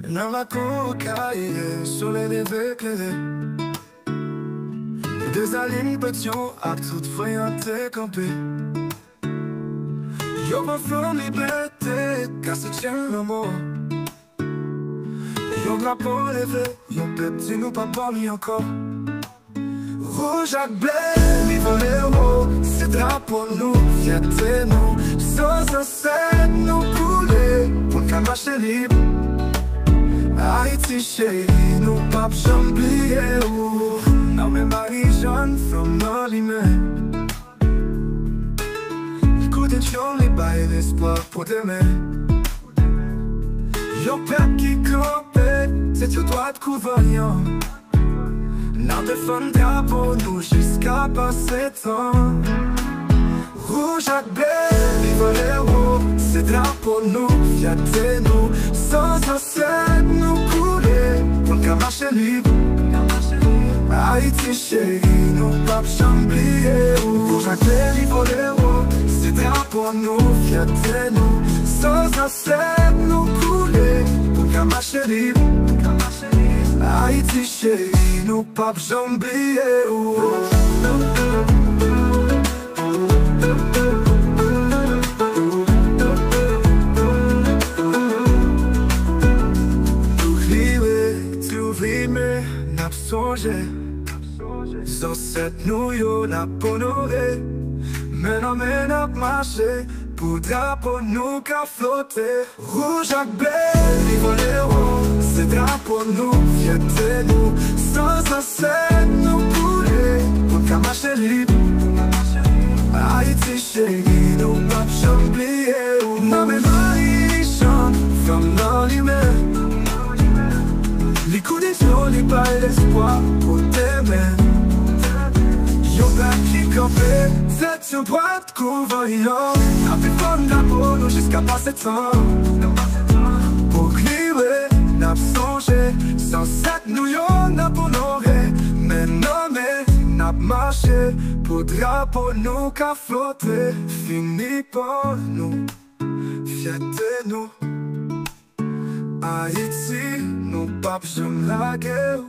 Dans la cocaïne, soleil éclairé. Deux alignes pétions à toute fréante campée. Yo ma flamme liberté, car se tient le mot. Yo drapeau levé, yo petit nous pas parmi encore. Rouge à blé, vive l'héros, c'est drapeau nous, fierté nous. Sans ancêtre nous couler, pour qu'à marcher libre. Haïti chérie, nous pas j'oublier où. Non mais Marie-Jeanne, from l'humain. Écoutez les bails l'espoir pour demain. Yo père qui campait, c'est sur toi de couvaillant. N'a défendu drapeau nous jusqu'à passer temps. Rouge à blé, vive l'héros, c'est drapeau nous, fierté nous. Sans ancêtre nous couler, pour qu'à marcher libre. Haïti chérie, nous pas j'oublier où. Rouge à blé, vive l'héros, c'est drapeau nous, fierté nous. Sans ancêtre nous couler, pour qu'à marcher libre. Haïti chérie, nous pas j'oublier où. N'a songé, sans cette nouille n'a pas honoré. Maintenant n'a marché, pour drapeau nous qu'a flotté. Rouge à blé, vive l'héros, c'est drapeau nous, fierté nous. Sans ancêtre nous couler, pour qu'à marcher libre. Haïti chérie, nous pas j'oublier où. Non mais Marie-Jeanne, from l'humain. Les coups des yeux, les bails d'espoir pour t'aimer. Yo black qui campait, c'est sur droite convoyant. A fait femme d'amour, nous jusqu'à passer temps. Pour crier, n'a songé, sans cette nous y'en n'a pas honoré. Mais non mais, n'a marché, pour drapeau nous qu'a flotté. Fini pour nous, fierté nous. Haïti, nous papes, j'aime la guerre.